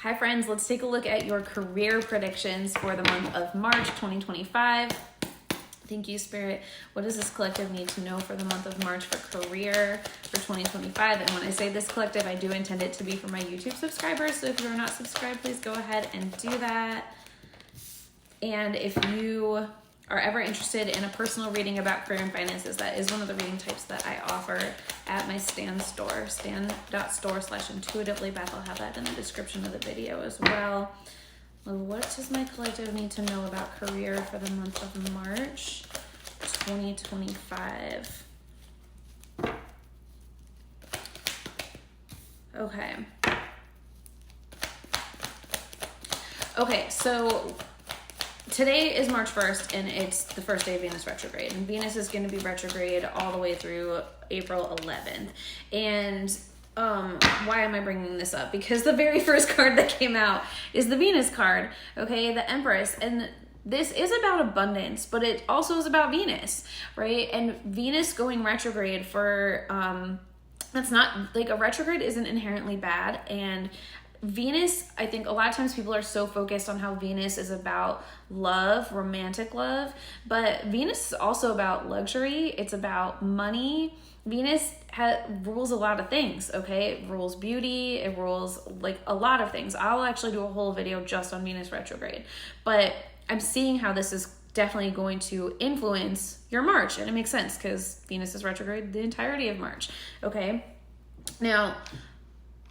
Hi friends, let's take a look at your career predictions for the month of March 2025. Thank you, Spirit. What does this collective need to know for the month of March for career for 2025? And when I say this collective, I do intend it to be for my YouTube subscribers. So if you're not subscribed, please go ahead and do that. And if you are ever interested in a personal reading about career and finances, that is one of the reading types that I offer at my stan.store, stan.store/IntuitivelyBeth. I'll have that in the description of the video as well. What does my collective need to know about career for the month of March 2025? Okay, so today is March 1st, and it's the first day of Venus retrograde. And Venus is going to be retrograde all the way through April 11th. And why am I bringing this up? Because the very first card that came out is the Venus card, okay, the Empress. And this is about abundance, but it also is about Venus, right? And Venus going retrograde for, that's not, like, a retrograde isn't inherently bad. And Venus, I think a lot of times people are so focused on how Venus is about love, romantic love, but Venus is also about luxury. It's about money. Venus rules a lot of things, okay? It rules beauty. It rules, like, a lot of things. I'll actually do a whole video just on Venus retrograde, but I'm seeing how this is definitely going to influence your March, and it makes sense because Venus is retrograde the entirety of March, okay? Now,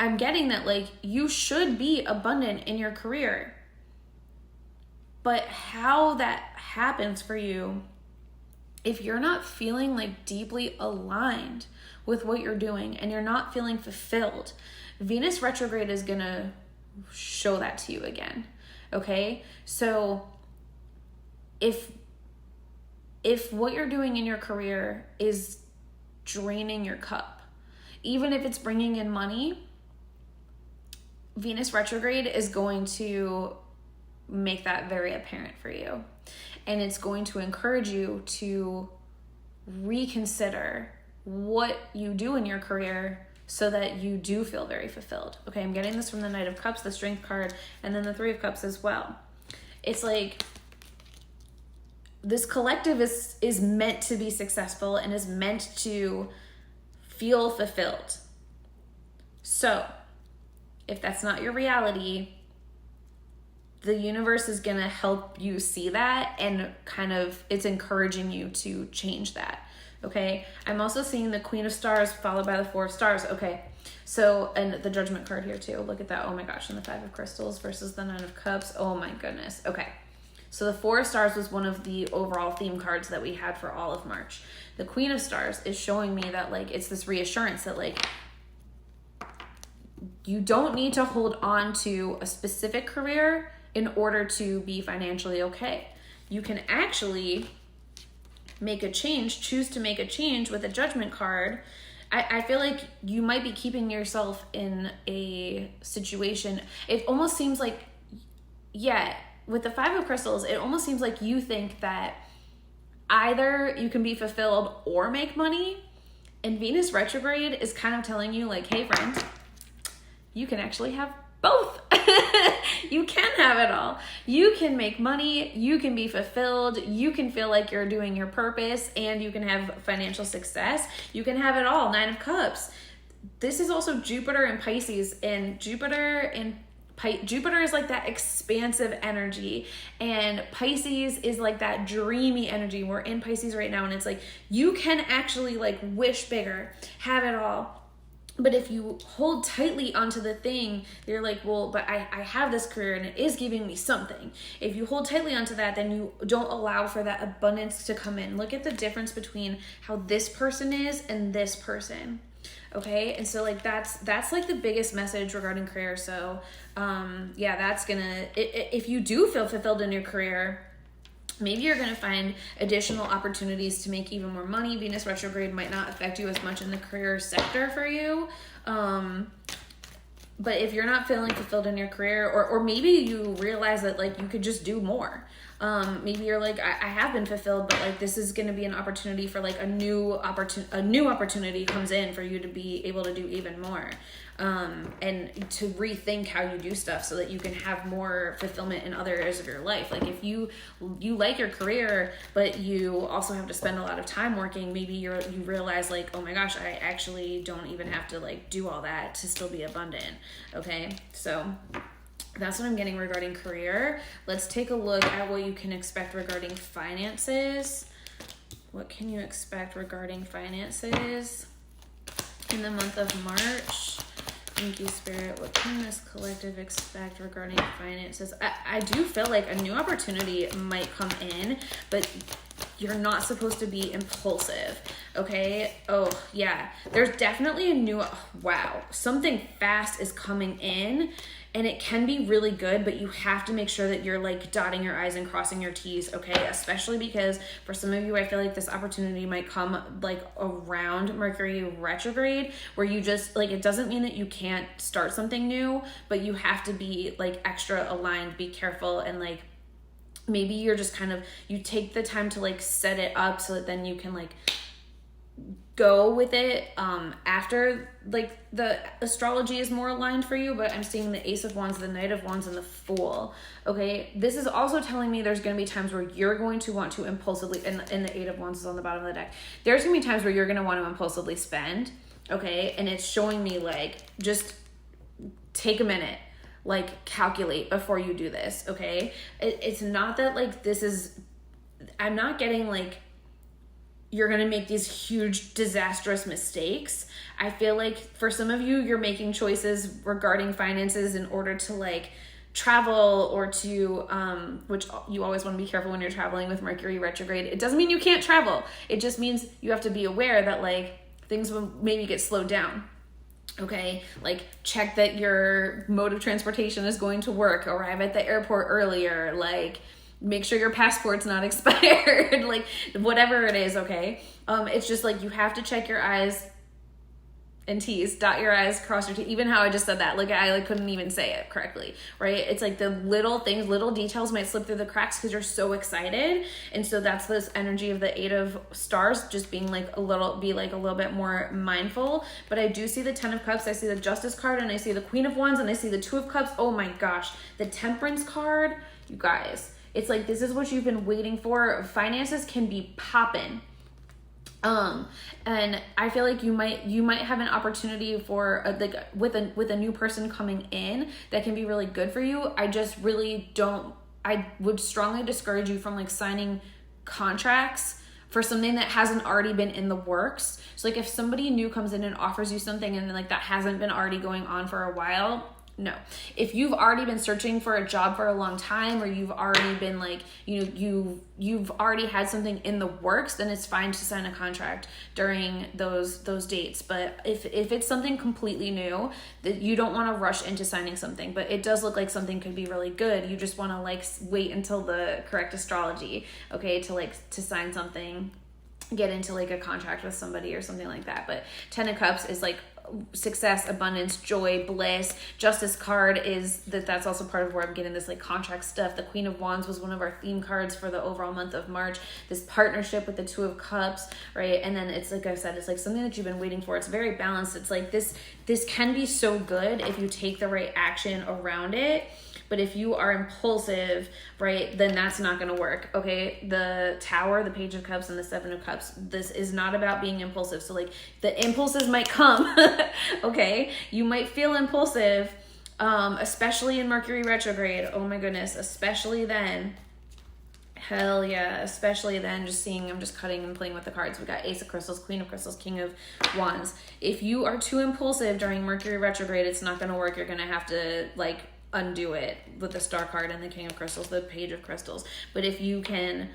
I'm getting that, like, you should be abundant in your career, but how that happens for you, if you're not feeling, like, deeply aligned with what you're doing and you're not feeling fulfilled, Venus retrograde is gonna show that to you again, okay? So if what you're doing in your career is draining your cup, even if it's bringing in money, Venus retrograde is going to make that very apparent for you. And it's going to encourage you to reconsider what you do in your career so that you do feel very fulfilled. Okay, I'm getting this from the Knight of Cups, the Strength card, and then the Three of Cups as well. It's like this collective is meant to be successful and is meant to feel fulfilled. So if that's not your reality, the universe is going to help you see that, and kind of it's encouraging you to change that, okay? I'm also seeing the Queen of Stars followed by the Four of Stars, okay? So, and the Judgment card here too. Look at that. Oh my gosh. And the Five of Crystals versus the Nine of Cups. Oh my goodness. Okay. So the Four of Stars was one of the overall theme cards that we had for all of March. The Queen of Stars is showing me that, like, it's this reassurance that, like, you don't need to hold on to a specific career in order to be financially okay. You can actually make a change, choose to make a change with a Judgment card. I feel like you might be keeping yourself in a situation. It almost seems like, yeah, with the Five of Crystals, it almost seems like you think that either you can be fulfilled or make money. And Venus retrograde is kind of telling you, like, hey friend, you can actually have both. You can have it all. You can make money, you can be fulfilled, you can feel like you're doing your purpose, and you can have financial success. You can have it all. Nine of Cups. This is also Jupiter and Pisces, and Jupiter is like that expansive energy, and Pisces is like that dreamy energy. We're in Pisces right now, and it's like you can actually, like, wish bigger, have it all. But if you hold tightly onto the thing, you're like, well, but I have this career and it is giving me something. If you hold tightly onto that, then you don't allow for that abundance to come in. Look at the difference between how this person is and this person. Okay, and so, like, that's like the biggest message regarding career. So yeah, that's gonna, if you do feel fulfilled in your career, maybe you're going to find additional opportunities to make even more money. Venus retrograde might not affect you as much in the career sector for you. But if you're not feeling fulfilled in your career, or maybe you realize that, like, you could just do more. Maybe you're like, I have been fulfilled, but like this is going to be an opportunity for like a new opportunity comes in for you to be able to do even more. And to rethink how you do stuff so that you can have more fulfillment in other areas of your life. Like if you like your career, but you also have to spend a lot of time working, maybe you realize like, oh my gosh, I actually don't even have to like do all that to still be abundant. Okay. So that's what I'm getting regarding career. Let's take a look at what you can expect regarding finances. What can you expect regarding finances in the month of March? Thank you, Spirit. What can this collective expect regarding finances? I do feel like a new opportunity might come in, but you're not supposed to be impulsive, okay? Oh, yeah. There's definitely a new, wow, something fast is coming in, and it can be really good, but you have to make sure that you're like dotting your I's and crossing your T's, okay? Especially because for some of you, I feel like this opportunity might come like around Mercury retrograde, where you just like, it doesn't mean that you can't start something new, but you have to be like extra aligned, be careful, and like maybe you're just kind of, you take the time to like set it up so that then you can like go with it after like the astrology is more aligned for you. But I'm seeing the Ace of Wands, the Knight of Wands, and the Fool. Okay, this is also telling me there's going to be times where you're going to want to impulsively, and the Eight of Wands is on the bottom of the deck, there's going to be times where you're going to want to impulsively spend. Okay, and it's showing me like, just take a minute, like calculate before you do this. Okay, it's not that like this is, I'm not getting like you're going to make these huge disastrous mistakes. I feel like for some of you, you're making choices regarding finances in order to like travel or to, which you always want to be careful when you're traveling with Mercury retrograde. It doesn't mean you can't travel. It just means you have to be aware that like things will maybe get slowed down. Okay, like check that your mode of transportation is going to work, arrive at the airport earlier, like make sure your passport's not expired, like whatever it is, okay? It's just like you have to check your I's and T's, dot your I's, cross your T's, even how I just said that, like I like couldn't even say it correctly, right? It's like the little things, little details might slip through the cracks because you're so excited. And so that's this energy of the Eight of Stars, just being like a little bit more mindful. But I do see the Ten of Cups, I see the Justice card, and I see the Queen of Wands, and I see the Two of Cups. Oh my gosh, the Temperance card, you guys. It's like, this is what you've been waiting for. Finances can be popping. And I feel like you might have an opportunity for with a new person coming in that can be really good for you. I just really I would strongly discourage you from like signing contracts for something that hasn't already been in the works. So like if somebody new comes in and offers you something and like that hasn't been already going on for a while, no. If you've already been searching for a job for a long time, or you've already been like, you've already had something in the works, then it's fine to sign a contract during those dates. But if it's something completely new, that you don't want to rush into signing something, but it does look like something could be really good. You just want to like wait until the correct astrology, okay, to sign something, get into like a contract with somebody or something like that. But Ten of Cups is like success, abundance, joy, bliss. Justice card is that's also part of where I'm getting this like contract stuff. The Queen of Wands was one of our theme cards for the overall month of March. This partnership with the Two of Cups, right? And then it's like I said, it's like something that you've been waiting for. It's very balanced. It's like this can be so good if you take the right action around it. But if you are impulsive, right, then that's not going to work, okay? The Tower, the Page of Cups, and the Seven of Cups, this is not about being impulsive. So, like, the impulses might come, okay? You might feel impulsive, especially in Mercury retrograde. Oh, my goodness, especially then. Hell yeah, especially then. I'm just cutting and playing with the cards. We got Ace of Crystals, Queen of Crystals, King of Wands. If you are too impulsive during Mercury retrograde, it's not going to work. You're going to have to, like, undo it with the Star card and the King of Crystals, the Page of Crystals. But if you can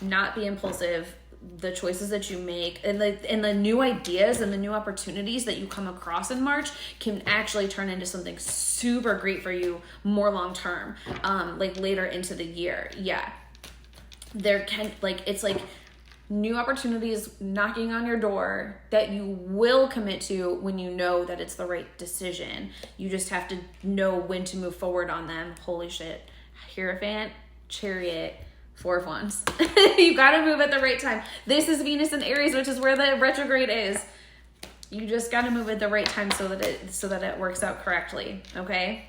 not be impulsive, the choices that you make and the new ideas and the new opportunities that you come across in March can actually turn into something super great for you more long term, like later into the year. Yeah, there can it's like new opportunities knocking on your door that you will commit to when you know that it's the right decision. You just have to know when to move forward on them. Holy shit. Hierophant, Chariot, Four of Wands. You got to move at the right time. This is Venus in Aries, which is where the retrograde is. You just got to move at the right time so that it works out correctly, okay?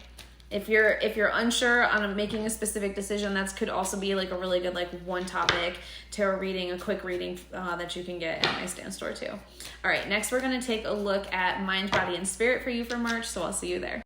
If you're unsure on making a specific decision, that could also be like a really good like one topic tarot reading, a quick reading that you can get at my stan.store too. All right, next we're going to take a look at mind, body, and spirit for you for March, so I'll see you there.